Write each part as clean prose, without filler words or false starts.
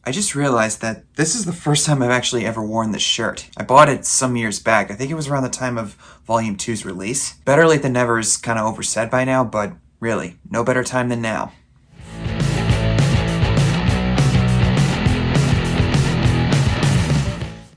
I just realized that this is the first time I've actually ever worn this shirt. I bought it some years back. I think it was around the time of Volume 2's release. Better late than never is kind of oversaid by now, but really, no better time than now.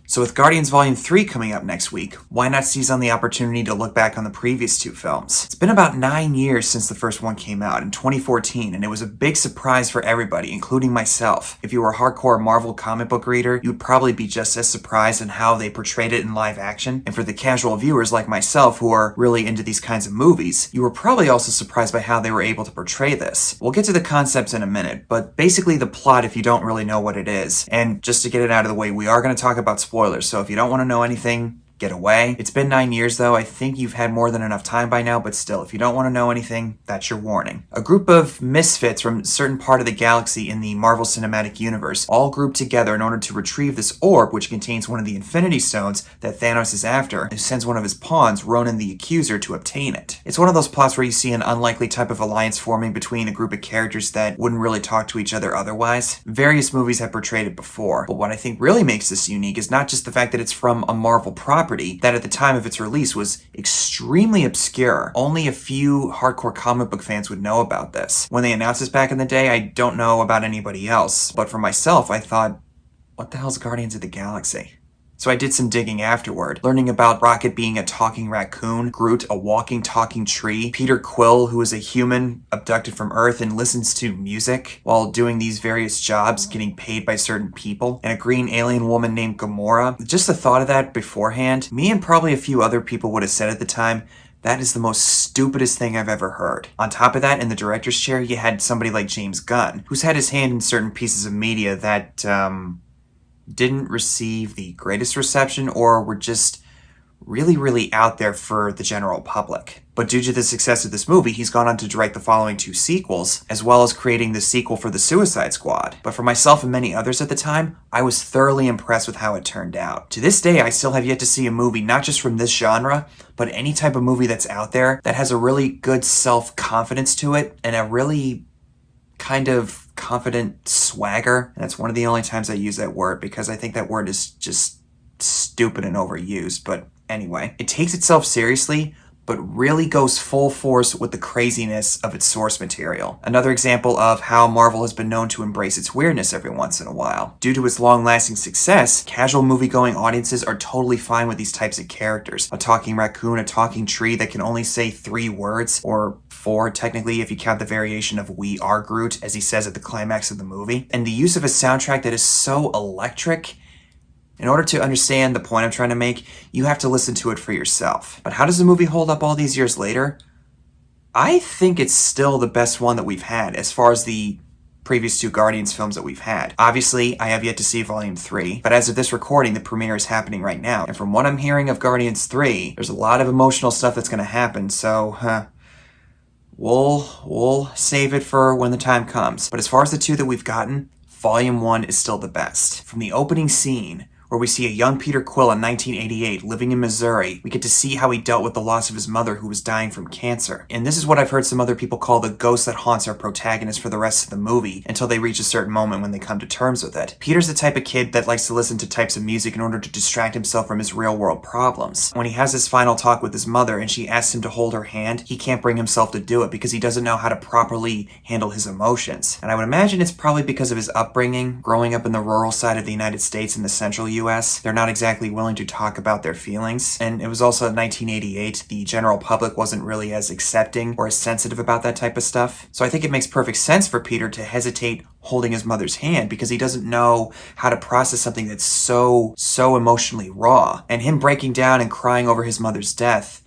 So with Guardians Volume 3 coming up next week, why not seize on the opportunity to look back on the previous two films? It's been about 9 years since the first one came out in 2014, and it was a big surprise for everybody, including myself. If you were a hardcore Marvel comic book reader, you'd probably be just as surprised in how they portrayed it in live action. And for the casual viewers like myself who are really into these kinds of movies, you were probably also surprised by how they were able to portray this. We'll get to the concepts in a minute, but basically the plot if you don't really know what it is. And just to get it out of the way, we are going to talk about spoilers. So if you don't want to know anything, get away. It's been 9 years though. I think you've had more than enough time by now, but still, if you don't want to know anything, that's your warning. A group of misfits from a certain part of the galaxy in the Marvel Cinematic Universe all group together in order to retrieve this orb, which contains one of the Infinity Stones that Thanos is after, and sends one of his pawns, Ronan the Accuser, to obtain it. It's one of those plots where you see an unlikely type of alliance forming between a group of characters that wouldn't really talk to each other otherwise. Various movies have portrayed it before, but what I think really makes this unique is not just the fact that it's from a Marvel property that at the time of its release was extremely obscure. Only a few hardcore comic book fans would know about this. When they announced this back in the day, I don't know about anybody else, but for myself, I thought, what the hell's Guardians of the Galaxy? So I did some digging afterward, learning about Rocket being a talking raccoon, Groot a walking, talking tree, Peter Quill, who is a human abducted from Earth and listens to music while doing these various jobs, getting paid by certain people, and a green alien woman named Gamora. Just the thought of that beforehand, me and probably a few other people would have said at the time, that is the most stupidest thing I've ever heard. On top of that, in the director's chair, you had somebody like James Gunn, who's had his hand in certain pieces of media that, didn't receive the greatest reception or were just really out there for the general public. But due to the success of this movie, he's gone on to direct the following two sequels, as well as creating the sequel for the Suicide Squad. But for myself and many others at the time, I was thoroughly impressed with how it turned out. To this day, I still have yet to see a movie, not just from this genre, but any type of movie that's out there that has a really good self-confidence to it and a really kind of confident swagger. And that's one of the only times I use that word because I think that word is just stupid and overused. But anyway, it takes itself seriously, but really goes full force with the craziness of its source material. Another example of how Marvel has been known to embrace its weirdness every once in a while. Due to its long-lasting success, casual movie-going audiences are totally fine with these types of characters. A talking raccoon, a talking tree that can only say 3 words, or 4 technically if you count the variation of "We Are Groot," as he says at the climax of the movie. And the use of a soundtrack that is so electric. In order to understand the point I'm trying to make, you have to listen to it for yourself. But how does the movie hold up all these years later? I think it's still the best one that we've had as far as the previous 2 Guardians films that we've had. Obviously, I have yet to see Volume 3, but as of this recording, the premiere is happening right now. And from what I'm hearing of Guardians 3, there's a lot of emotional stuff that's going to happen, so we'll save it for when the time comes. But as far as the 2 that we've gotten, Volume 1 is still the best. From the opening scene, where we see a young Peter Quill in 1988 living in Missouri, we get to see how he dealt with the loss of his mother who was dying from cancer. And this is what I've heard some other people call the ghost that haunts our protagonist for the rest of the movie until they reach a certain moment when they come to terms with it. Peter's the type of kid that likes to listen to types of music in order to distract himself from his real world problems. When he has his final talk with his mother and she asks him to hold her hand, he can't bring himself to do it because he doesn't know how to properly handle his emotions. And I would imagine it's probably because of his upbringing, growing up in the rural side of the United States in the central US. They're not exactly willing to talk about their feelings. And it was also 1988. The general public wasn't really as accepting or as sensitive about that type of stuff. So I think it makes perfect sense for Peter to hesitate holding his mother's hand because he doesn't know how to process something that's so emotionally raw. And him breaking down and crying over his mother's death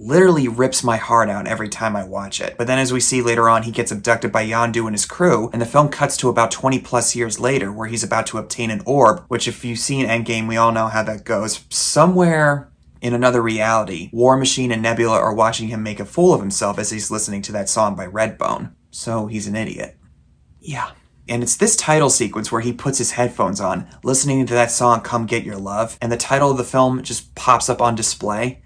literally rips my heart out every time I watch it. But then as we see later on, he gets abducted by Yondu and his crew, and the film cuts to about 20 plus years later where he's about to obtain an orb, which if you've seen Endgame, we all know how that goes. Somewhere in another reality, War Machine and Nebula are watching him make a fool of himself as he's listening to that song by Redbone. So he's an idiot. Yeah. And it's this title sequence where he puts his headphones on, listening to that song, Come Get Your Love, and the title of the film just pops up on display.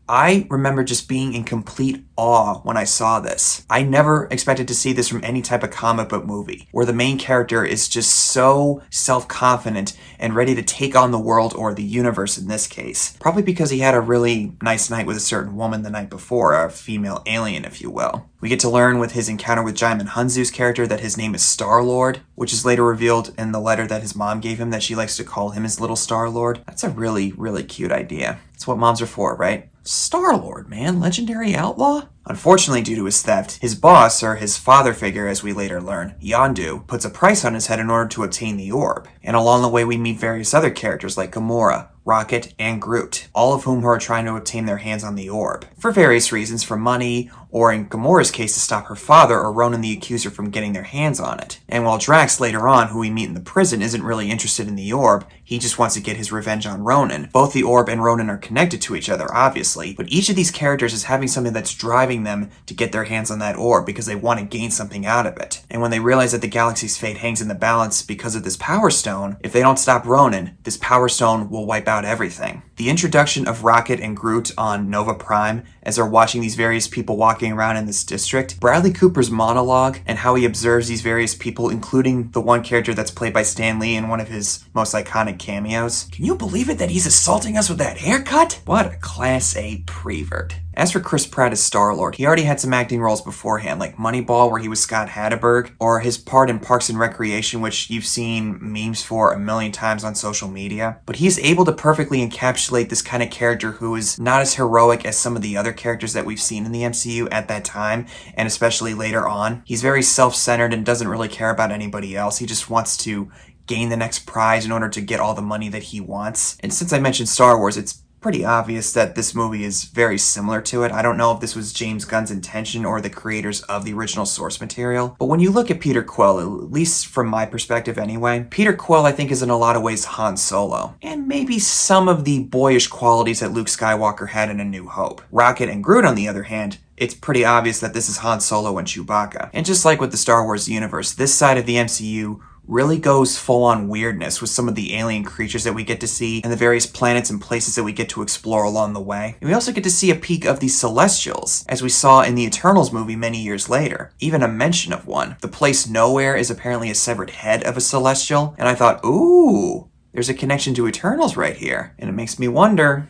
I remember just being in complete awe when I saw this. I never expected to see this from any type of comic book movie, where the main character is just so self-confident and ready to take on the world, or the universe in this case. Probably because he had a really nice night with a certain woman the night before, a female alien, if you will. We get to learn with his encounter with Djimon Hounsou's character that his name is Star-Lord, which is later revealed in the letter that his mom gave him, that she likes to call him his little Star-Lord. That's a really, really cute idea. That's what moms are for, right? Star-Lord, man. Legendary outlaw? Unfortunately, due to his theft, his boss, or his father figure as we later learn, Yondu, puts a price on his head in order to obtain the orb. And along the way we meet various other characters like Gamora, Rocket, and Groot, all of whom are trying to obtain their hands on the orb. For various reasons, for money, or in Gamora's case to stop her father or Ronan the Accuser from getting their hands on it. And while Drax later on, who we meet in the prison, isn't really interested in the orb, he just wants to get his revenge on Ronan. Both the orb and Ronan are connected to each other, obviously, but each of these characters is having something that's driving them to get their hands on that orb because they want to gain something out of it. And when they realize that the galaxy's fate hangs in the balance because of this Power Stone, if they don't stop Ronan, this Power Stone will wipe out everything. The introduction of Rocket and Groot on Nova Prime as they're watching these various people walking around in this district, Bradley Cooper's monologue and how he observes these various people, including the one character that's played by Stan Lee in one of his most iconic cameos. Can you believe it that he's assaulting us with that haircut? What a Class A prevert. As for Chris Pratt as Star-Lord, he already had some acting roles beforehand, like Moneyball, where he was Scott Hatterberg, or his part in Parks and Recreation, which you've seen memes for a million times on social media. But he is able to perfectly encapsulate this kind of character who is not as heroic as some of the other characters that we've seen in the MCU at that time, and especially later on. He's very self-centered and doesn't really care about anybody else. He just wants to gain the next prize in order to get all the money that he wants. And since I mentioned Star Wars, it's pretty obvious that this movie is very similar to it. I don't know if this was James Gunn's intention or the creators of the original source material, but when you look at Peter Quill, at least from my perspective anyway, Peter Quill I think is in a lot of ways Han Solo, and maybe some of the boyish qualities that Luke Skywalker had in A New Hope. Rocket and Groot, on the other hand, it's pretty obvious that this is Han Solo and Chewbacca. And just like with the Star Wars universe, this side of the MCU really goes full-on weirdness with some of the alien creatures that we get to see and the various planets and places that we get to explore along the way. And we also get to see a peek of the Celestials, as we saw in the Eternals movie many years later. Even a mention of one. The place Nowhere is apparently a severed head of a Celestial, and I thought, ooh, there's a connection to Eternals right here. And it makes me wonder,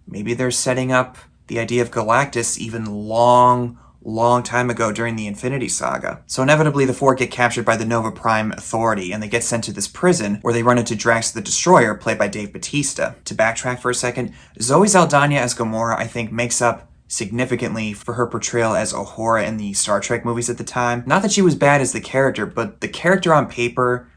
maybe they're setting up the idea of Galactus even long time ago during the Infinity Saga. So inevitably the four get captured by the Nova Prime Authority and they get sent to this prison where they run into Drax the Destroyer, played by Dave Bautista. To backtrack for a second, Zoe Saldana as Gamora I think makes up significantly for her portrayal as Uhura in the Star Trek movies at the time. Not that she was bad as the character, but the character on paper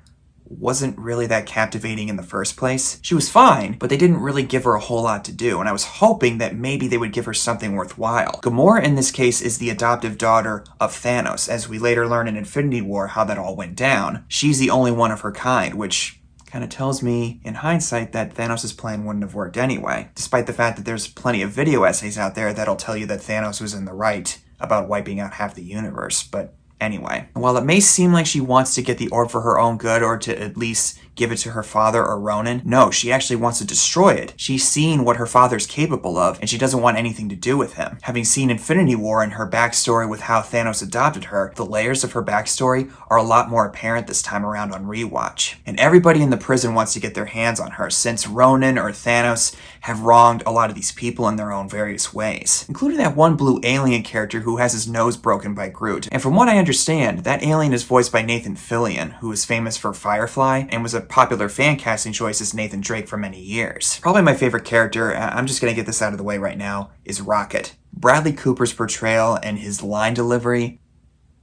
wasn't really that captivating in the first place. She was fine, but they didn't really give her a whole lot to do, and I was hoping that maybe they would give her something worthwhile. Gamora in this case is the adoptive daughter of Thanos, as we later learn in Infinity War how that all went down. She's the only one of her kind, which kind of tells me, in hindsight, that Thanos' plan wouldn't have worked anyway, despite the fact that there's plenty of video essays out there that'll tell you that Thanos was in the right about wiping out half the universe, but anyway. While it may seem like she wants to get the orb for her own good, or to at least give it to her father or Ronan, no, she actually wants to destroy it. She's seen what her father's capable of, and she doesn't want anything to do with him. Having seen Infinity War and her backstory with how Thanos adopted her, the layers of her backstory are a lot more apparent this time around on rewatch. And everybody in the prison wants to get their hands on her, since Ronan or Thanos have wronged a lot of these people in their own various ways, including that one blue alien character who has his nose broken by Groot. And from what I understand, that alien is voiced by Nathan Fillion, who is famous for Firefly and was a popular fan casting choice as Nathan Drake for many years. Probably my favorite character, I'm just gonna get this out of the way right now, is Rocket. Bradley Cooper's portrayal and his line delivery,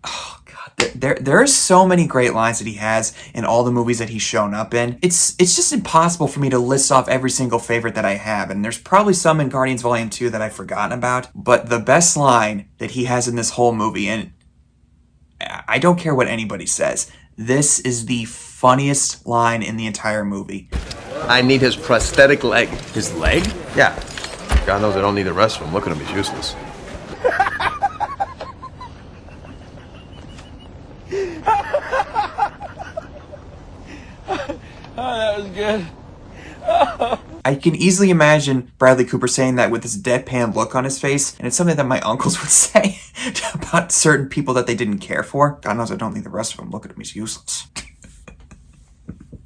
oh god, there are so many great lines that he has in all the movies that he's shown up in. It's just impossible for me to list off every single favorite that I have, and there's probably some in Guardians Volume 2 that I've forgotten about, but the best line that he has in this whole movie, and I don't care what anybody says, this is the funniest line in the entire movie. I need his prosthetic leg. His leg? Yeah. God knows I don't need the rest of him. Look at him, he's useless. Oh, that was good. I can easily imagine Bradley Cooper saying that with this deadpan look on his face, and it's something that my uncles would say about certain people that they didn't care for. God knows I don't think the rest of them look at him as useless.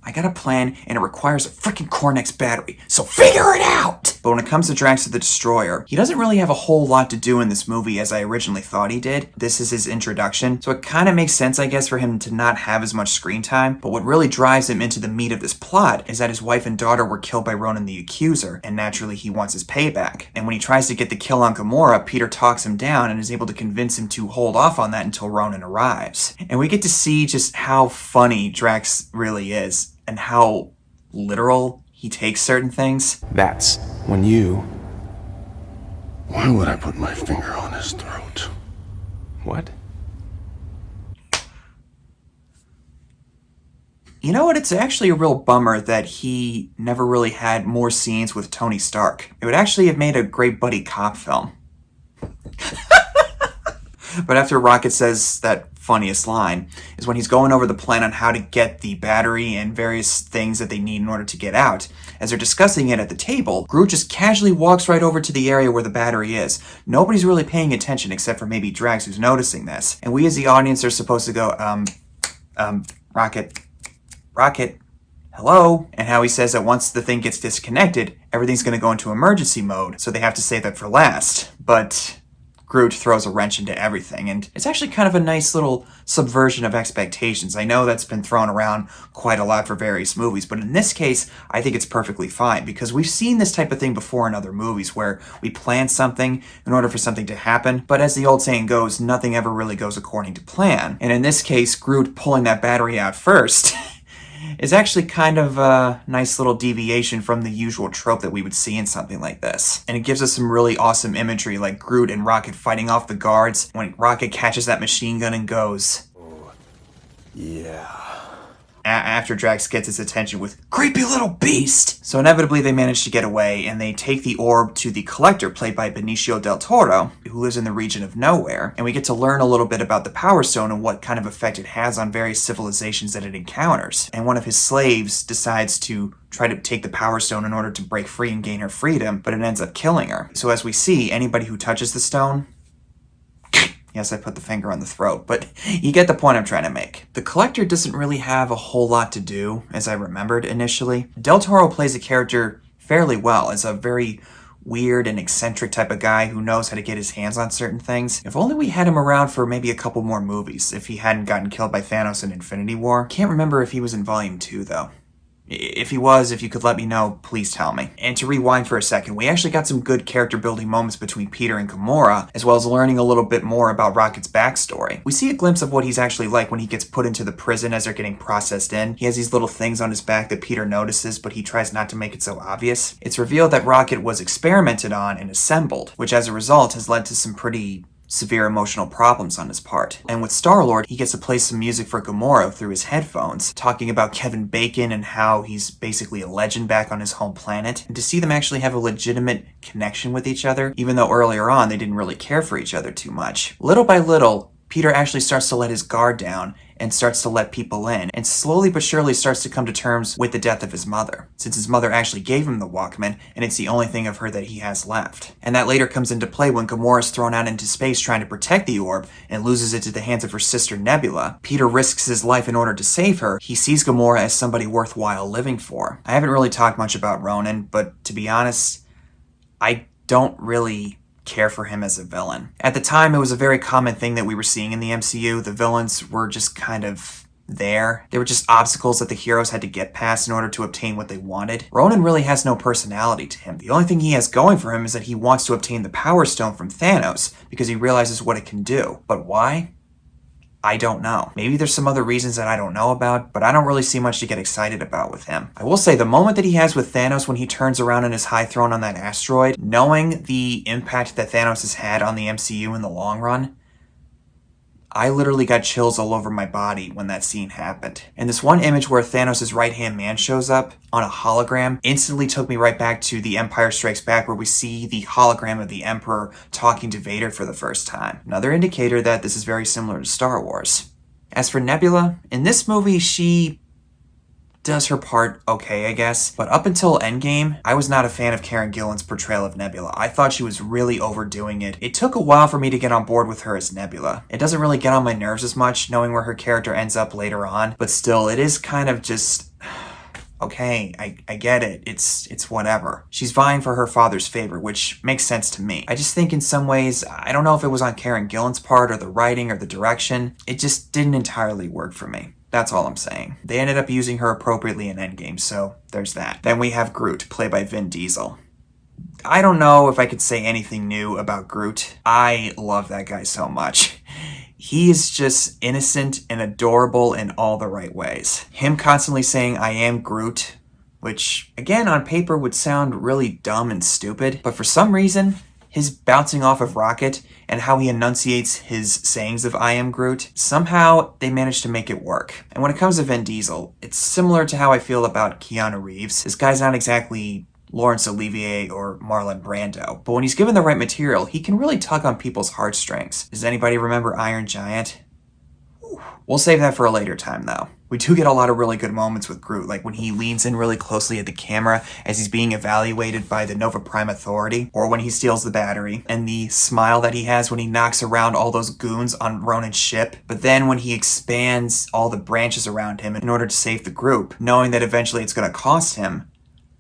I got a plan, and it requires a freaking Cornex battery, so figure it out! But when it comes to Drax the Destroyer, he doesn't really have a whole lot to do in this movie as I originally thought he did. This is his introduction, so it kind of makes sense, I guess, for him to not have as much screen time. But what really drives him into the meat of this plot is that his wife and daughter were killed by Ronan the Accuser, and naturally he wants his payback. And when he tries to get the kill on Gamora, Peter talks him down and is able to convince him to hold off on that until Ronan arrives. And we get to see just how funny Drax really is, and how literal he takes certain things. That's when you... Why would I put my finger on his throat? What? You know what? It's actually a real bummer that he never really had more scenes with Tony Stark. It would actually have made a great buddy cop film. But after Rocket says that funniest line is when he's going over the plan on how to get the battery and various things that they need in order to get out. As they're discussing it at the table, Groot just casually walks right over to the area where the battery is. Nobody's really paying attention except for maybe Drax, who's noticing this. And we as the audience are supposed to go, Rocket, hello? And how he says that once the thing gets disconnected, everything's going to go into emergency mode, so they have to save that for last. But Groot throws a wrench into everything, and it's actually kind of a nice little subversion of expectations. I know that's been thrown around quite a lot for various movies, but in this case, I think it's perfectly fine, because we've seen this type of thing before in other movies, where we plan something in order for something to happen, but as the old saying goes, nothing ever really goes according to plan. And in this case, Groot pulling that battery out first is actually kind of a nice little deviation from the usual trope that we would see in something like this. And it gives us some really awesome imagery, like Groot and Rocket fighting off the guards when Rocket catches that machine gun and goes, Yeah. after Drax gets his attention with, "Creepy little beast!" So inevitably they manage to get away, and they take the orb to the Collector, played by Benicio del Toro, who lives in the region of Nowhere, and we get to learn a little bit about the Power Stone and what kind of effect it has on various civilizations that it encounters. And one of his slaves decides to try to take the Power Stone in order to break free and gain her freedom, but it ends up killing her. So as we see, anybody who touches the stone... Yes, I put the finger on the throat, but you get the point I'm trying to make. The Collector doesn't really have a whole lot to do, as I remembered initially. Del Toro plays a character fairly well as a very weird and eccentric type of guy who knows how to get his hands on certain things. If only we had him around for maybe a couple more movies, if he hadn't gotten killed by Thanos in Infinity War. Can't remember if he was in Volume 2, though. If he was, if you could let me know, please tell me. And to rewind for a second, we actually got some good character building moments between Peter and Gamora, as well as learning a little bit more about Rocket's backstory. We see a glimpse of what he's actually like when he gets put into the prison as they're getting processed in. He has these little things on his back that Peter notices, but he tries not to make it so obvious. It's revealed that Rocket was experimented on and assembled, which as a result has led to some pretty severe emotional problems on his part. And with Star-Lord, he gets to play some music for Gamora through his headphones, talking about Kevin Bacon and how he's basically a legend back on his home planet. And to see them actually have a legitimate connection with each other, even though earlier on they didn't really care for each other too much. Little by little, Peter actually starts to let his guard down and starts to let people in, and slowly but surely starts to come to terms with the death of his mother, since his mother actually gave him the Walkman, and it's the only thing of her that he has left. And that later comes into play when Gamora is thrown out into space trying to protect the orb and loses it to the hands of her sister Nebula. Peter risks his life in order to save her. He sees Gamora as somebody worthwhile living for. I haven't really talked much about Ronan, but to be honest, I don't really care for him as a villain. At the time, it was a very common thing that we were seeing in the MCU. The villains were just kind of there. They were just obstacles that the heroes had to get past in order to obtain what they wanted. Ronan really has no personality to him. The only thing he has going for him is that he wants to obtain the Power Stone from Thanos because he realizes what it can do. But why? I don't know. Maybe there's some other reasons that I don't know about, but I don't really see much to get excited about with him. I will say the moment that he has with Thanos when he turns around in his high throne on that asteroid, knowing the impact that Thanos has had on the MCU in the long run, I literally got chills all over my body when that scene happened. And this one image where Thanos' right-hand man shows up on a hologram instantly took me right back to The Empire Strikes Back, where we see the hologram of the Emperor talking to Vader for the first time. Another indicator that this is very similar to Star Wars. As for Nebula, in this movie, she does her part okay, I guess. But up until Endgame, I was not a fan of Karen Gillan's portrayal of Nebula. I thought she was really overdoing it. It took a while for me to get on board with her as Nebula. It doesn't really get on my nerves as much, knowing where her character ends up later on, but still, it is kind of just... okay, I get it. It's whatever. She's vying for her father's favor, which makes sense to me. I just think in some ways, I don't know if it was on Karen Gillan's part or the writing or the direction, it just didn't entirely work for me. That's all I'm saying. They ended up using her appropriately in Endgame, so there's that. Then we have Groot, played by Vin Diesel. I don't know if I could say anything new about Groot. I love that guy so much. He is just innocent and adorable in all the right ways. Him constantly saying, "I am Groot," which, again, on paper would sound really dumb and stupid, but for some reason, his bouncing off of Rocket and how he enunciates his sayings of "I am Groot," somehow they managed to make it work. And when it comes to Vin Diesel, it's similar to how I feel about Keanu Reeves. This guy's not exactly Laurence Olivier or Marlon Brando, but when he's given the right material, he can really tug on people's heartstrings. Does anybody remember Iron Giant? We'll save that for a later time, though. We do get a lot of really good moments with Groot, like when he leans in really closely at the camera as he's being evaluated by the Nova Prime Authority, or when he steals the battery, and the smile that he has when he knocks around all those goons on Ronan's ship, but then when he expands all the branches around him in order to save the group, knowing that eventually it's going to cost him,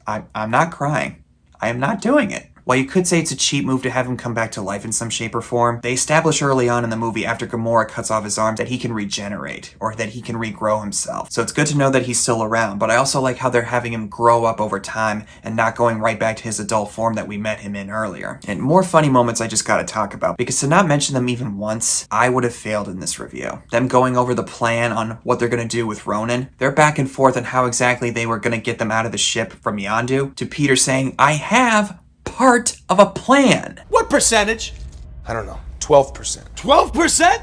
I'm not crying. I am not doing it. While you could say it's a cheap move to have him come back to life in some shape or form, they establish early on in the movie after Gamora cuts off his arm that he can regenerate, or that he can regrow himself. So it's good to know that he's still around, but I also like how they're having him grow up over time and not going right back to his adult form that we met him in earlier. And more funny moments I just gotta talk about, because to not mention them even once, I would have failed in this review. Them going over the plan on what they're gonna do with Ronan, they're back and forth on how exactly they were gonna get them out of the ship from Yondu, to Peter saying, "I have part of a plan." What percentage? I don't know. 12%. 12%?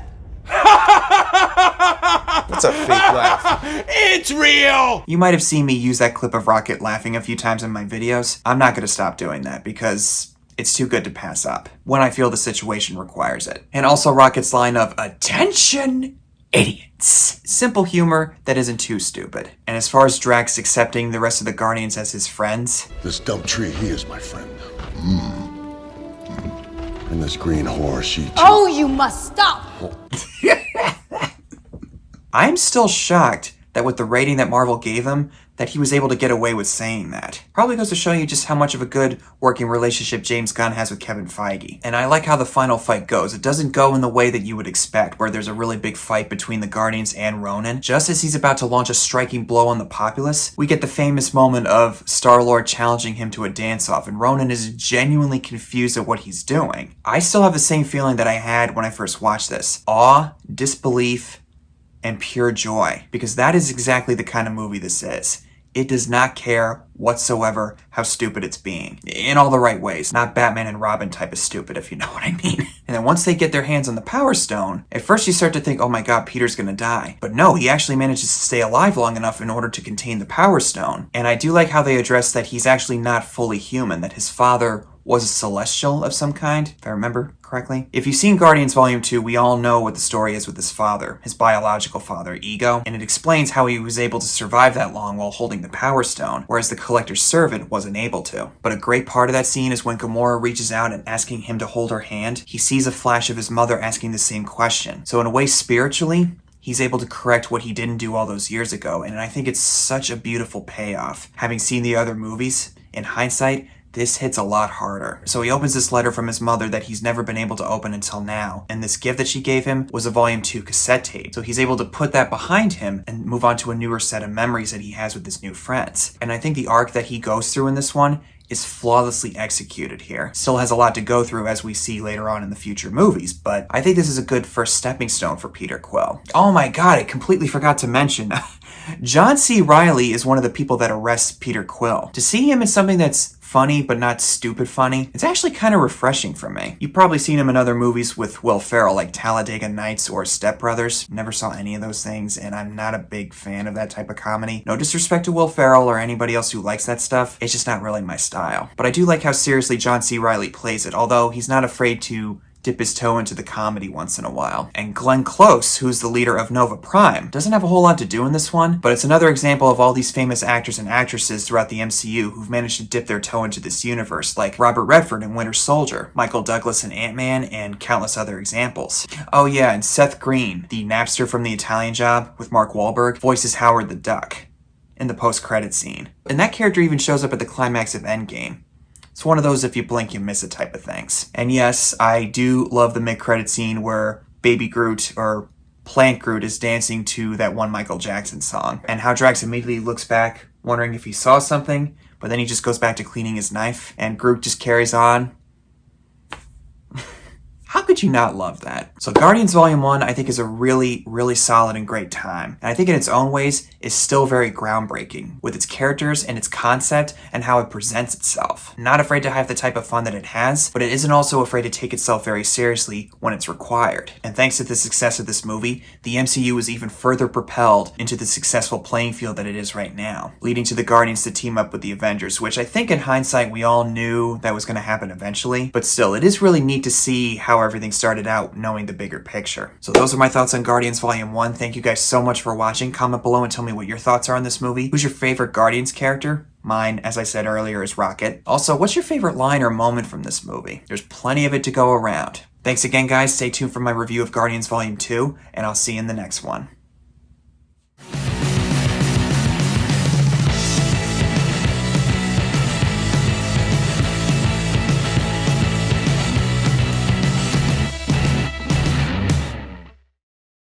That's a fake laugh. It's real! You might have seen me use that clip of Rocket laughing a few times in my videos. I'm not gonna stop doing that because it's too good to pass up when I feel the situation requires it. And also Rocket's line of, "Attention, idiots." Simple humor that isn't too stupid. And as far as Drax accepting the rest of the Guardians as his friends, This dumb tree, he is my friend. And this green whore, she too. Oh, you must stop! I'm still shocked that with the rating that Marvel gave him, that he was able to get away with saying that. Probably goes to show you just how much of a good working relationship James Gunn has with Kevin Feige. And I like how the final fight goes. It doesn't go in the way that you would expect, where there's a really big fight between the Guardians and Ronan. Just as he's about to launch a striking blow on the populace, we get the famous moment of Star-Lord challenging him to a dance-off, and Ronan is genuinely confused at what he's doing. I still have the same feeling that I had when I first watched this. Awe, disbelief, and pure joy, because that is exactly the kind of movie this is. It does not care whatsoever how stupid it's being. In all the right ways. Not Batman and Robin type of stupid, if you know what I mean. And then once they get their hands on the Power Stone, at first you start to think, oh my god, Peter's gonna die. But no, he actually manages to stay alive long enough in order to contain the Power Stone. And I do like how they address that he's actually not fully human, that his father was a celestial of some kind, if I remember correctly. If you've seen Guardians Volume 2, we all know what the story is with his father, his biological father, Ego, and it explains how he was able to survive that long while holding the Power Stone, whereas the Collector's servant wasn't able to. But a great part of that scene is when Gamora reaches out and asking him to hold her hand, he sees a flash of his mother asking the same question. So in a way, spiritually, he's able to correct what he didn't do all those years ago, and I think it's such a beautiful payoff. Having seen the other movies, in hindsight, this hits a lot harder. So he opens this letter from his mother that he's never been able to open until now, and this gift that she gave him was a Volume 2 cassette tape. So he's able to put that behind him and move on to a newer set of memories that he has with his new friends. And I think the arc that he goes through in this one is flawlessly executed here. Still has a lot to go through as we see later on in the future movies, but I think this is a good first stepping stone for Peter Quill. Oh my god, I completely forgot to mention, John C. Reilly is one of the people that arrests Peter Quill. To see him in something that's funny but not stupid funny, it's actually kind of refreshing for me. You've probably seen him in other movies with Will Ferrell, like Talladega Nights or Step Brothers. Never saw any of those things, and I'm not a big fan of that type of comedy. No disrespect to Will Ferrell or anybody else who likes that stuff, it's just not really my style. But I do like how seriously John C. Reilly plays it, although he's not afraid to dip his toe into the comedy once in a while. And Glenn Close, who's the leader of Nova Prime, doesn't have a whole lot to do in this one, but it's another example of all these famous actors and actresses throughout the MCU who've managed to dip their toe into this universe, like Robert Redford in Winter Soldier, Michael Douglas in Ant-Man, and countless other examples. Oh yeah, and Seth Green, the Napster from The Italian Job with Mark Wahlberg, voices Howard the Duck in the post-credit scene. And that character even shows up at the climax of Endgame. It's one of those if you blink you miss it type of things. And yes, I do love the mid-credit scene where Baby Groot, or Plant Groot, is dancing to that one Michael Jackson song. And how Drax immediately looks back, wondering if he saw something, but then he just goes back to cleaning his knife, and Groot just carries on. How could you not love that? So Guardians Volume 1, I think, is a really, really solid and great time. And I think in its own ways is still very groundbreaking with its characters and its concept and how it presents itself. Not afraid to have the type of fun that it has, but it isn't also afraid to take itself very seriously when it's required. And thanks to the success of this movie, the MCU is even further propelled into the successful playing field that it is right now, leading to the Guardians to team up with the Avengers, which I think in hindsight we all knew that was going to happen eventually. But still, it is really neat to see how everything started out knowing the bigger picture. So those are my thoughts on Guardians Volume 1. Thank you guys so much for watching. Comment below and tell me what your thoughts are on this movie. Who's your favorite Guardians character? Mine, as I said earlier, is Rocket. Also, what's your favorite line or moment from this movie? There's plenty of it to go around. Thanks again, guys. Stay tuned for my review of Guardians Volume 2, and I'll see you in the next one.